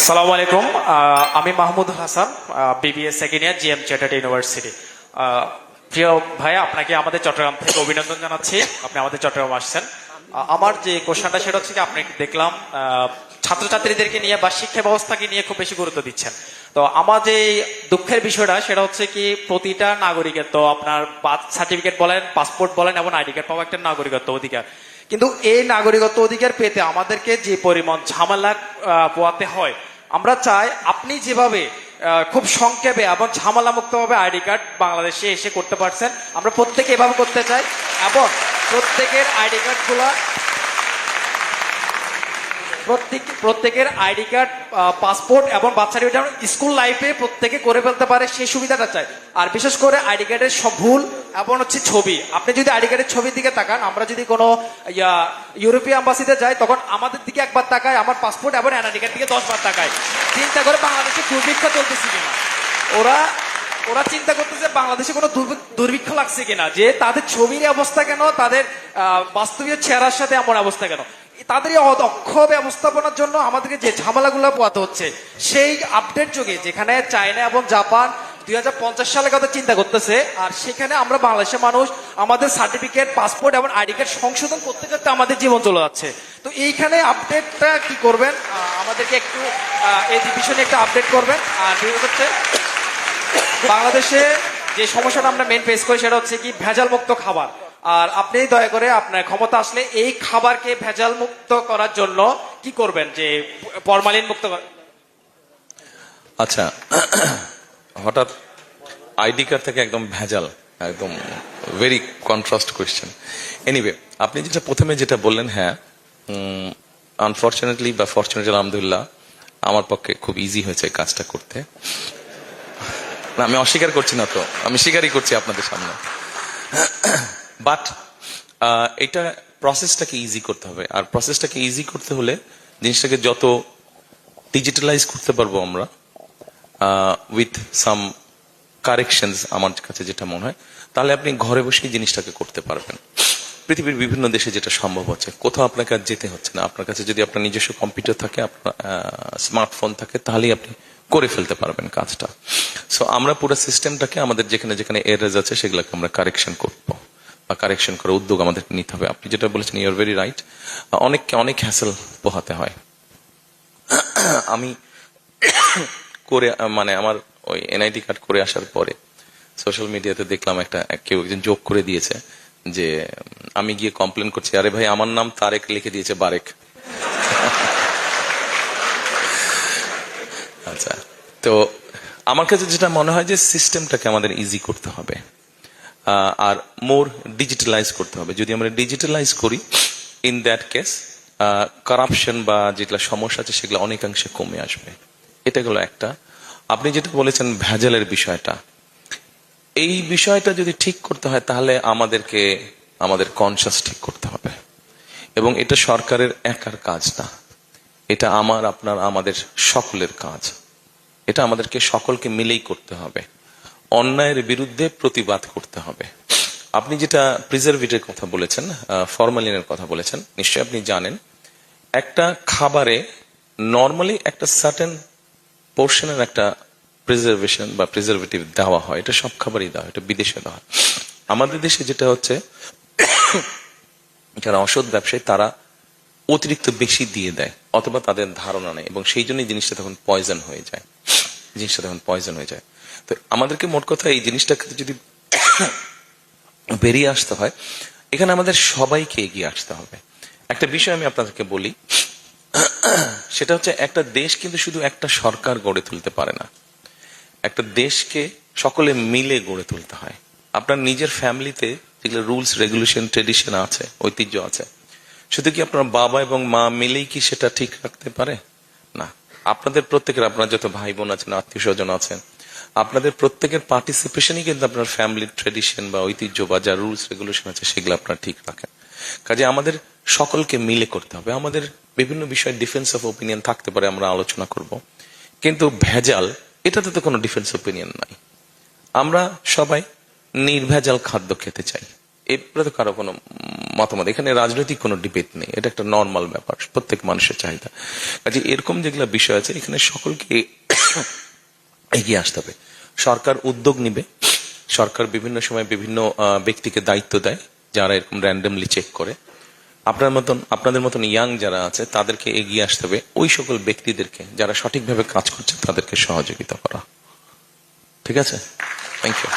সালামু আলাইকুম। আমি Mahmud Hasan, BBA second year, GM chartered university. প্রিয় ভাই, আপনাকে আমাদের চট্টগ্রাম থেকে অভিনন্দন জানাচ্ছি, আপনি আমাদের চট্টগ্রাম আসছেন। আমার যে কোশ্চেনটা সেটা হচ্ছে কি, আপনি দেখলাম ছাত্রছাত্রীদেরকে নিয়ে বা শিক্ষা ব্যবস্থাকে নিয়ে খুব বেশি গুরুত্ব দিচ্ছেন। তো আমার যে দুঃখের বিষয়টা সেটা হচ্ছে কি, প্রতিটা নাগরিকের তো আপনার বার্থ সার্টিফিকেট বলেন, পাসপোর্ট বলেন এবং আইডি কার্ড পাওয়া একটা নাগরিকত্ব অধিকার, কিন্তু এই নাগরিকত্ব অধিকার পেতে আমাদেরকে যে পরিমাণ ঝামেলা পোয়াতে হয়, আমরা চাই আপনি যেভাবে খুব সংক্ষেপে এবং ঝামেলা মুক্ত ভাবে আইডি কার্ড বাংলাদেশে এসে করতে পারছেন, আমরা প্রত্যেকে এভাবে করতে চাই এবং প্রত্যেকের আইডি কার্ড গুলা প্রত্যেকের আইডি কার্ড, পাসপোর্ট এবং বার্থ সার্টিফিকেট স্কুল লাইফে প্রত্যেকে করে ফেলতে পারে, সেই সুবিধাটা চাই। আর বিশেষ করে আইডি কার্ডের সব ভুল এবং হচ্ছে ছবি, আপনি যদি আইডি কার্ডের ছবির দিকে তাকান, আমরা যদি কোনো ইউরোপীয় অ্যাম্বাসিতে যাই তখন আমাদের দিকে একবার তাকায়, আমার পাসপোর্ট এবং এনআইডি কার্ড দিকে 10 বার তাকায়, চিন্তা করে বাংলাদেশে দুর্ভিক্ষ চলতেছে কিনা। ওরা ওরা চিন্তা করতেছে বাংলাদেশে কোনো দুর্ভিক্ষ লাগছে কিনা, যে তাদের ছবির অবস্থা কেন, তাদের বাস্তবীয় চেহারার সাথে এমন অবস্থা কেন। তাদের অদক্ষ ব্যবস্থাপনার জন্য আমাদেরকে যে ঝামেলাগুলো পোয়াতে হচ্ছে, সেই আপডেট যুগে যেখানে চায়না এবং জাপান 2050 সালের কথা চিন্তা করতেছে, আর সেখানে আমরা বাংলাদেশের মানুষ আমাদের সার্টিফিকেট, পাসপোর্ট এবং আইডি কার্ড সংশোধন করতে করতে আমাদের জীবন চলে যাচ্ছে। তো এইখানে আপডেটটা কি করবেন, আমাদেরকে একটু এই বিষয় নিয়ে একটা আপডেট করবেন। আর হচ্ছে বাংলাদেশে যে সমস্যাটা আমরা মেন ফেস করি সেটা হচ্ছে কি, ভেজাল মুক্ত খাবার। আর আপনি দয়া করে আপনার ক্ষমতা আসলে এই খাবারকে ভেজাল মুক্ত করার জন্য কি করবেন, যে ফরমালিন মুক্ত। আচ্ছা, হঠাৎ আইডি কার্ড থেকে একদম ভেজাল, একদম ভেরি কন্ট্রাস্ট কোয়েশ্চেন। এনিওয়ে, আপনি যেটা প্রথমে যেটা বললেন, হ্যাঁ, আনফর্চুনেটলি বা ফর্চুনেটলি আলহামদুলিল্লাহ আমার পক্ষে খুব ইজি হয়েছে কাজটা করতে। না, আমি অস্বীকার করছি না, তো আমি স্বীকারই করছি আপনাদের সামনে। বাট এটা প্রসেসটাকে ইজি করতে হবে, আর প্রসেসটাকে ইজি করতে হলে জিনিসটাকে যত ডিজিটালাইজ করতে পারবো আমরা উইথ সাম কারেকশনস, আমার কাছে যেটা মনে হয়, তাহলে আপনি ঘরে বসেই জিনিসটাকে করতে পারবেন। পৃথিবীর বিভিন্ন দেশে যেটা সম্ভব হচ্ছে, কোথাও আপনাকে আর যেতে হচ্ছে না। আপনার কাছে যদি আপনার নিজস্ব কম্পিউটার থাকে, আপনার স্মার্টফোন থাকে, তাহলেই আপনি করে ফেলতে পারবেন কাজটা। সো আমরা পুরো সিস্টেমটাকে আমাদের যেখানে যেখানে এরার্স আছে সেগুলোকে আমরা কারেকশন করবো, বা কারেকশন করার উদ্যোগ আমাদেরকে নিতে হবে। আপনি যেটা বলেছেন, ইউ আর ভেরি রাইট, অনেককে অনেক হ্যাসেল পোহাতে হয়। আমি করে মানে আমার ওই এনআইডি কার্ড করে আসার পরে সোশ্যাল মিডিয়াতে দেখলাম কেউ একজন যোগ করে দিয়েছে যে আমি গিয়ে কমপ্লেন করছি, আরে ভাই আমার নাম তারেক লিখে দিয়েছে বারেক। আচ্ছা, তো আমার কাছে যেটা মনে হয় যে সিস্টেমটাকে আমাদের ইজি করতে হবে আর মোর ডিজিটালাইজ করতে হবে। যদি আমরা ডিজিটালাইজ করি, ইন দ্যাট কেস কারাপশন বা যেগুলো সমস্যা আছে সেগুলো অনেকাংশে কমে আসবে। এটা গেল একটা। আপনি যেটা বলেছেন ভেজালের বিষয়টা, এই বিষয়টা যদি ঠিক করতে হয় তাহলে আমাদেরকে আমাদের কনসাস ঠিক করতে হবে, এবং এটা সরকারের একার কাজ না, এটা আমার, আপনার, আমাদের সকলের কাজ। এটা আমাদেরকে সকলকে মিলেই করতে হবে। অন্যায়ের বিরুদ্ধে প্রতিবাদ করতে হবে। আপনি যেটা প্রিজারভেটিভের কথা বলেছেন, ফরমালিনের কথা বলেছেন, নিশ্চয়ই আপনি জানেন একটা খাবারে নর্মালি একটা সার্টেন পোর্শনের একটা প্রিজার্ভেশন বা প্রিজারভেটিভ দেওয়া হয়। এটা সব খাবারই দেওয়া হয়, এটা বিদেশে দেওয়া হয়। আমাদের দেশে যেটা হচ্ছে, যারা অসৎ ব্যবসায়ী তারা অতিরিক্ত বেশি দিয়ে দেয়, অথবা তাদের ধারণা নেই, এবং সেই জন্যই জিনিসটা তখন পয়জন হয়ে যায়। তো আমাদেরকে মোট কথা এই জিনিসটাকে যদি বেরিয়ে আসতে হয়, এখানে আমাদের সবাইকে এগিয়ে আসতে হবে। একটা বিষয় আমি আপনাদেরকে বলি, সেটা হচ্ছে একটা দেশ কিন্তু শুধু একটা সরকার গড়ে তুলতে পারে না, একটা দেশকে সকলে মিলে গড়ে তুলতে হয়। আপনার নিজের ফ্যামিলিতে যেগুলো রুলস, রেগুলেশন, ট্রেডিশন আছে, ঐতিহ্য আছে, শুধু কি আপনার বাবা এবং মা মিলেই কি সেটা ঠিক রাখতে পারে? না, আপনাদের প্রত্যেকের, আপনার যত ভাই বোন আছেন, আত্মীয় স্বজন আছেন, আপনাদের প্রত্যেকের পার্টিসিপেশনই কিন্তু আপনার ফ্যামিলির ট্রেডিশন বা ঐতিহ্য বা যা রুলস রেগুলেশন আছে সেগুলো আপনারা ঠিক রাখেন। কাজে আমাদের সকলকে মিলে করতে হবে। আমাদের বিভিন্ন বিষয়ে ডিফারেন্স অফ ওপিনিয়ন থাকতে পারে, আমরা আলোচনা করব, কিন্তু ভেজাল, এটাতে তো কোনো ডিফারেন্স ওপিনিয়ন নাই। আমরা সবাই নির্ভেজাল খাদ্য খেতে চাই, এরপরে তো কারো কোনো মতামত, এখানে রাজনৈতিক কোনো ডিবেট নেই, এটা একটা নর্মাল ব্যাপার, প্রত্যেক মানুষের চাহিদা। কাজে এরকম যেগুলো বিষয় আছে এখানে সকলকে এগিয়ে আসতে হবে। সরকার উদ্যোগ নিবে, সরকার বিভিন্ন সময় বিভিন্ন ব্যক্তিকে দায়িত্ব দেয় যারা এরকম র্যান্ডমলি চেক করে। আপনাদের মতন ইয়াং যারা আছে তাদেরকে এগিয়ে আসতে হবে, ওই সকল ব্যক্তিদেরকে যারা সঠিকভাবে কাজ করছে তাদেরকে সহযোগিতা করা। ঠিক আছে, থ্যাংক ইউ।